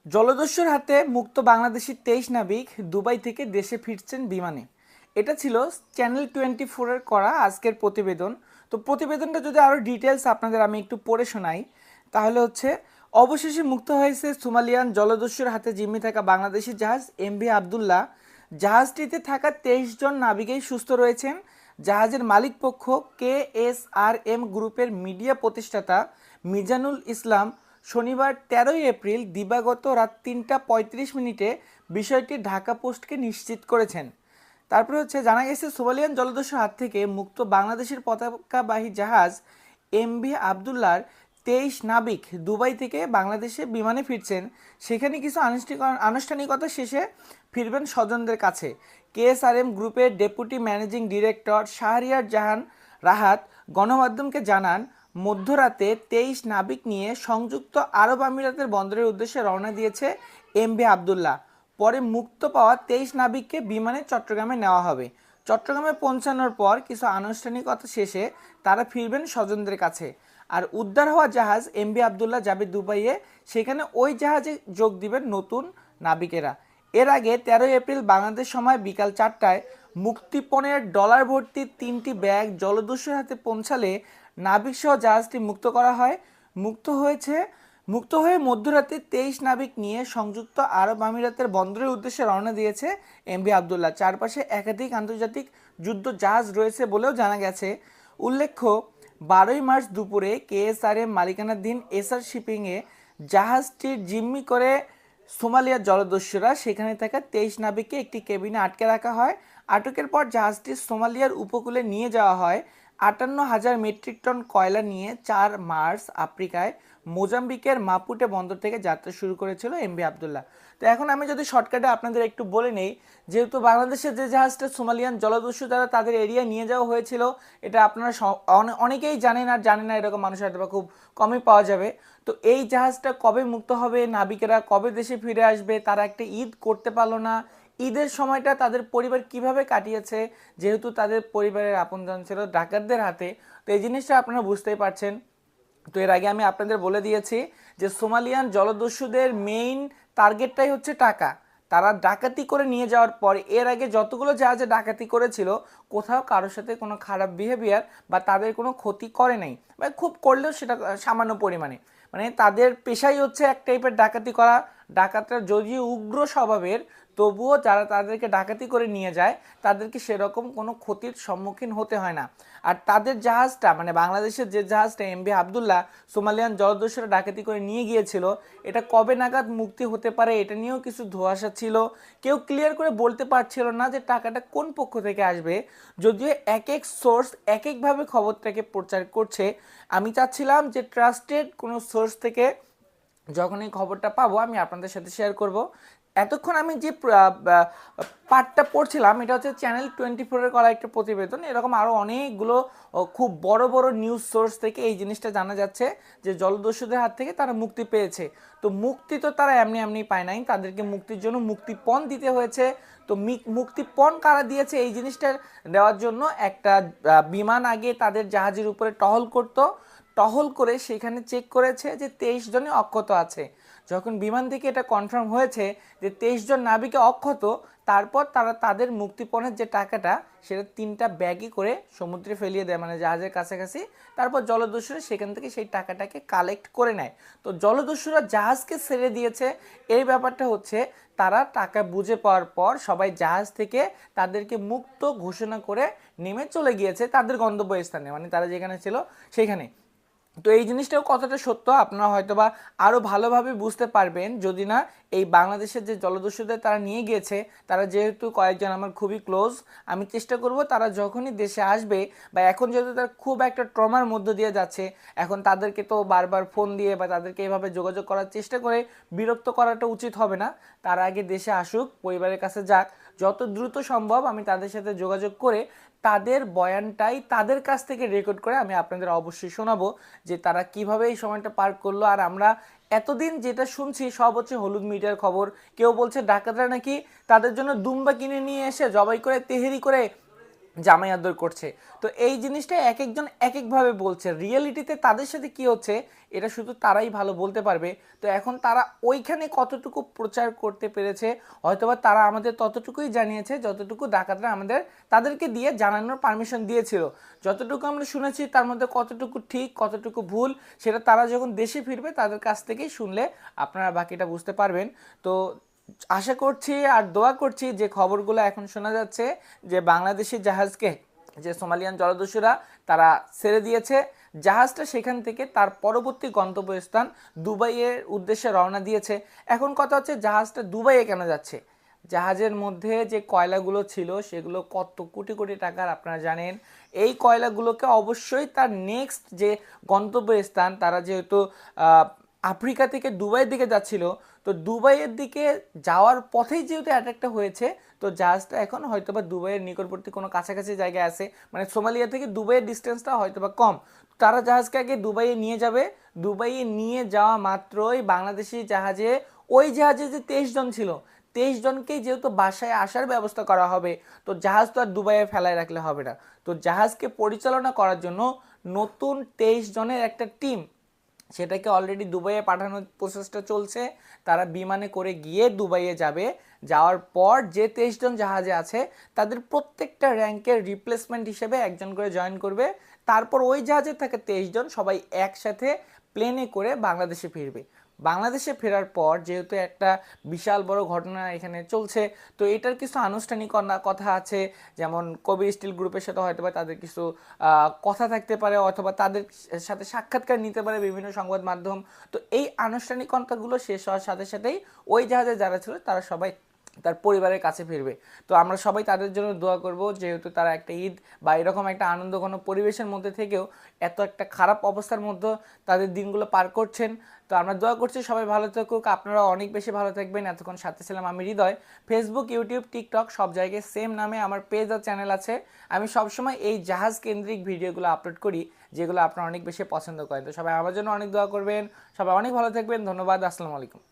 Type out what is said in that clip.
জলদস্যুর হাতে মুক্ত বাংলাদেশি ২৩ নাবিক দুবাই থেকে দেশে ফিরছেন বিমানে। এটা ছিল চ্যানেল 24-এর করা আজকের প্রতিবেদন। তো প্রতিবেদনটা যদি আরও ডিটেলস আপনাদের আমি একটু পড়ে শোনাই, তাহলে অবশেষে মুক্ত হয়েছে সোমালিয়ান জলদস্যুর হাতে জিম্মি থাকা বাংলাদেশি জাহাজ এমভি আবদুল্লাহ। জাহাজটিতে থাকা ২৩ জন নাবিকই সুস্থ রয়েছেন। জাহাজের মালিকপক্ষ KSRM গ্রুপের মিডিয়া প্রতিষ্ঠাতা মিজানুল ইসলাম শনিবার ১৩ এপ্রিল দিবাগত রাত ৩টা ৩৫ মিনিটে বিষয়টি ঢাকা পোস্টকে নিশ্চিত করেছেন। তারপরে জানা গেছে সোমালিয়ান জলদস্যুর হাত থেকে মুক্ত বাংলাদেশের পতাকাবাহী জাহাজ এমভি আবদুল্লাহর ২৩ নাবিক দুবাই থেকে বাংলাদেশে বিমানে ফিরছেন। সেখানে কিছু আনুষ্ঠানিকতা শেষে ফিরবেন স্বজনদের কাছে। KSRM গ্রুপের ডেপুটি ম্যানেজিং ডিরেক্টর শাহরিয়ার জাহান রাহাত গণমাধ্যমকে জানান, মধ্যরাতে ২৩ নাবিক নিয়ে সংযুক্ত আরব আমিরাতের বন্দরের উদ্দেশ্যে রওনা দিয়েছে এমভি আবদুল্লাহ। পরে মুক্ত পাওয়া ২৩ নাবিককে বিমানে চট্টগ্রামে নেওয়া হবে। চট্টগ্রামে পৌঁছানোর পর কিছু আনুষ্ঠানিকতা শেষে তারা ফিরবেন স্বজনদের কাছে। আর উদ্ধার হওয়া জাহাজ এমভি আবদুল্লাহ যাবে দুবাইয়ে। সেখানে ওই জাহাজে যোগ দিবেন নতুন নাবিকেরা। এর আগে ১৩ এপ্রিল বাংলাদেশ সময় বিকাল ৪টায় মুক্তিপণের ডলার ভর্তি ৩টি ব্যাগ জলদস্যুর হাতে পৌঁছালে নাবিকসহ জাহাজটি মুক্ত করা হয়। মুক্ত হয়ে মধ্যরাতে ২৩ নাবিক নিয়ে সংযুক্ত আরব আমিরাতের বন্দরের উদ্দেশ্যে রওনা দিয়েছে এমভি আবদুল্লাহ। চারপাশে একাধিক আন্তর্জাতিক যুদ্ধ জাহাজ রয়েছে বলেও জানা গেছে। উল্লেখ্য, ১২ মার্চ দুপুরে KSRM মালিকানাধীন এসআর শিপিংয়ে জাহাজটির জিম্মি করে সোমালিয়ার জলদস্যুরা সেখানে থাকা ২৩ নাবিককে একটি কেবিনে আটকে রাখা হয়। আটকের পর জাহাজটি সোমালিয়ার উপকূলে নিয়ে যাওয়া হয়। ৫৮,০০০ মেট্রিক টন কয়লা নিয়ে ৪ মার্চ আফ্রিকায় মোজাম্বিকের মাপুটে বন্দর থেকে যাত্রা শুরু করেছিল এমভি আবদুল্লাহ। তো এখন আমি যদি শর্টকাটে আপনাদের একটু বলে নেই, যেহেতু বাংলাদেশের যে জাহাজটা সোমালিয়ান জলদস্যু দ্বারা তাদের এরিয়া নিয়ে যাওয়া হয়েছিল, এটা আপনারা অনেকেই জানেন, আর জানেন না এরকম মানুষ হয়তো খুব কমই পাওয়া যাবে। তো এই জাহাজটা কবে মুক্ত হবে, নাবিকেরা কবে দেশে ফিরে আসবে, তারা একটা ঈদ করতে পারলো না, ঈদের সময়টা তাদের পরিবার কিভাবে কাটিয়েছে, যেহেতু তাদের পরিবারের আপনজন ছিল ডাকাতদের হাতে। তো এই জিনিসটা আপনারা বুঝতেই পারছেন। তো এর আগে আমি আপনাদের বলে দিয়েছি যে সোমালিয়ান জলদস্যুদের মেইন টার্গেটটাই হচ্ছে টাকা। তারা ডাকাতি করে নিয়ে যাওয়ার পর এর আগে যতগুলো জাহাজে ডাকাতি করেছিল, কোথাও কারোর সাথে কোনো খারাপ বিহেভিয়ার বা তাদের কোনো ক্ষতি করে নাই, বা খুব করলেও সেটা সামান্য পরিমাণে। মানে তাদের পেশাই হচ্ছে এক টাইপের ডাকাতি করা। ডাকাতরা যদিও উগ্র স্বভাবের, তবুও যারা তাদেরকে ডাকাতি করে নিয়ে যায় তাদেরকে সেরকম কোনো ক্ষতির সম্মুখীন হতে হয় না। আর তাদের জাহাজটা, মানে বাংলাদেশের যে জাহাজটা এমভি আবদুল্লাহ সোমালিয়ান জলদস্যুরা ডাকাতি করে নিয়ে গিয়েছিল, এটা কবে নাগাদ মুক্তি হতে পারে এটা নিয়েও কিছু ধোঁয়াশা ছিল। কেউ ক্লিয়ার করে বলতে পারছিল না যে টাকাটা কোন পক্ষ থেকে আসবে, যদিও এক এক সোর্স এক একভাবে খবরটাকে প্রচার করছে। আমি চাচ্ছিলাম যে ট্রাস্টেড কোনো সোর্স থেকে যখন এই খবরটা পাবো আমি আপনাদের সাথে শেয়ার করব। এতক্ষণ আমি যে পার্টটা পড়ছিলাম এটা হচ্ছে চ্যানেল 24-এর করা একটা প্রতিবেদন। এরকম আরও অনেকগুলো খুব বড় বড় নিউজ সোর্স থেকে এই জিনিসটা জানা যাচ্ছে যে জলদস্যুদের হাত থেকে তারা মুক্তি পেয়েছে। তো মুক্তি তো তারা এমনি এমনি পায় নাই, তাদেরকে মুক্তির জন্য মুক্তিপণ দিতে হয়েছে। তো মুক্তিপণ কারা দিয়েছে এই জিনিসটা দেওয়ার জন্য একটা বিমান আগে তাদের জাহাজের উপরে টহল করে সেখানে চেক করেছে যে ২৩ জনই অক্ষত আছে। যখন বিমান থেকে এটা কনফার্ম হয়েছে যে ২৩ জন নাবিকে অক্ষত, তারপর তারা তাদের মুক্তিপণের যে টাকাটা সেটা ৩টা ব্যাগে করে সমুদ্রে ফেলিয়ে দেয়, মানে জাহাজের কাছাকাছি। তারপর জলদস্যুরা সেখান থেকে সেই টাকাটাকে কালেক্ট করে নেয়। তো জলদস্যুরা জাহাজকে ছেড়ে দিয়েছে, এই ব্যাপারটা তারা টাকা বুঝে পাওয়ার পর সবাই জাহাজ থেকে তাদেরকে মুক্ত ঘোষণা করে নেমে চলে গিয়েছে তাদের গন্তব্যস্থানে, মানে তারা যেখানে ছিল সেখানে। তো এই জিনিসটাও কতটা সত্য আপনারা হয়তোবা আরও ভালোভাবে বুঝতে পারবেন যদি না এই বাংলাদেশের যে জলদস্যুদের তারা নিয়ে গিয়েছে, তারা যেহেতু কয়েকজন আমার খুবই ক্লোজ, আমি চেষ্টা করব তারা যখনই দেশে আসবে, বা এখন যেহেতু তারা খুব একটা ট্রমার মধ্য দিয়ে যাচ্ছে, এখন তাদেরকে তো বারবার ফোন দিয়ে বা তাদেরকে এভাবে যোগাযোগ করার চেষ্টা করে বিরক্ত করাটা উচিত হবে না। তারা আগে দেশে আসুক, পরিবারের কাছে যাক, যত দ্রুত সম্ভব আমি তাদের সাথে যোগাযোগ করে তাদের বয়ানটাই তাদের কাছ থেকে রেকর্ড করে আমি আপনাদের অবশ্যই শোনাবো যে তারা কিভাবে এই সময়টা পার করলো। আর আমরা এতদিন যেটা শুনছি সব হচ্ছে হলুদ মিডিয়ার খবর। কেউ বলছে ডাকাতরা নাকি তাদের জন্য দুম্বা কিনে নিয়ে এসে জবাই করে তেহেরি করে জামাই আদর করছে। তো এই জিনিসটা এক একজন এক একভাবে বলছে, রিয়েলিটিতে তাদের সাথে কি হচ্ছে এটা শুধু তারাই ভালো বলতে পারবে। তো এখন তারা ওইখানে কতটুকু প্রচার করতে পেরেছে, হয়তোবা তারা আমাদের ততটুকুই জানিয়েছে যতটুকু ডাকাতরা আমাদের তাদেরকে দিয়ে জানানোর পারমিশন দিয়েছিল। যতটুকু আমরা শুনেছি তার মধ্যে কতটুকু ঠিক কতটুকু ভুল সেটা তারা যখন দেশে ফিরবে তাদের কাছ থেকেই শুনলে আপনারা বাকিটা বুঝতে পারবেন। তো আশা করছি আর দোয়া করছি যে খবরগুলো এখন শোনা যাচ্ছে যে বাংলাদেশি জাহাজকে যে সোমালিয়ান জলদস্যুরা তারা ছেড়ে দিয়েছে, জাহাজটা সেখান থেকে তার পরবর্তী গন্তব্যস্থান দুবাইয়ের উদ্দেশ্যে রওনা দিয়েছে। এখন কথা হচ্ছে জাহাজটা দুবাইয়ে কেন যাচ্ছে? জাহাজের মধ্যে যে কয়লাগুলো ছিল সেগুলো কত কোটি কোটি টাকার আপনারা জানেন। এই কয়লাগুলোকে অবশ্যই তার নেক্সট যে গন্তব্যস্থান, তারা যেহেতু আফ্রিকা থেকে দুবাইয়ের দিকে যাচ্ছিল, তো দুবাইয়ের দিকে যাওয়ার পথেই যেহেতু অ্যাটাকটা হয়েছে, তো জাহাজটা এখন হয়তোবা দুবাইয়ের নিকটবর্তী কোনো কাছাকাছি জায়গায় আছে, মানে সোমালিয়া থেকে দুবাইয়ের ডিস্টেন্সটা হয়তোবা কম। তারা জাহাজকে আগে দুবাইয়ে নিয়ে যাবে, দুবাইয়ে নিয়ে যাওয়া মাত্রই বাংলাদেশি জাহাজে, ওই জাহাজে যে 23 জন ছিল 23 জনকেই যেহেতু বাসায় আসার ব্যবস্থা করা হবে, তো জাহাজ তো আর দুবাইয়ে ফেলায় রাখলে হবে না। তো জাহাজকে পরিচালনা করার জন্য নতুন 23 জনের একটা টিম, সেটাকে অলরেডি দুবাইয়ে পাঠানোর প্রসেসটা চলছে। তারা বিমানে করে গিয়ে দুবাইয়ে যাবে, যাওয়ার পর যে 23 জন জাহাজে আছে তাদের প্রত্যেকটা র্যাঙ্কের রিপ্লেসমেন্ট হিসেবে একজন করে জয়েন করবে। তারপর ওই জাহাজে থাকা 23 জন সবাই একসাথে প্লেনে করে বাংলাদেশে ফিরবে। বাংলাদেশে ফেরার পর যেহেতু একটা বিশাল বড় ঘটনা এখানে চলছে, তো এটার কিছু আনুষ্ঠানিক কথা আছে, যেমন কবির স্টিল গ্রুপের সাথে হয়তো বা তাদের কিছু কথা থাকতে পারে, অথবা তাদের সাথে সাক্ষাৎকার নিতে পারে বিভিন্ন সংবাদ মাধ্যম। তো এই আনুষ্ঠানিকতাগুলো শেষ হওয়ার সাথে সাথেই ওই জাহাজে যারা ছিল তারা সবাই তার পরিবারের কাছে ফিরবে। তো আমরা সবাই তাদের জন্য দোয়া করব, যেহেতু তারা একটা ঈদ বা এরকম একটা আনন্দঘন পরিবেশের মধ্যে থেকেও এত একটা খারাপ অবস্থার মধ্যে তাদের দিনগুলো পার করছেন। তো আমরা দোয়া করছি সবাই ভালো থাকুক, আপনারা অনেক বেশি ভালো থাকবেন। এতক্ষণ সাথে ছিলাম আমি হৃদয়। ফেসবুক, ইউটিউব, টিকটক সব জায়গায় সেম নামে আমার পেজ আর চ্যানেল আছে। আমি সবসময় এই জাহাজ কেন্দ্রিক ভিডিওগুলো আপলোড করি যেগুলো আপনারা অনেক বেশি পছন্দ করেন। তো সবাই আমার জন্য অনেক দোয়া করবেন, সবাই অনেক ভালো থাকবেন। ধন্যবাদ, আসসালামু আলাইকুম।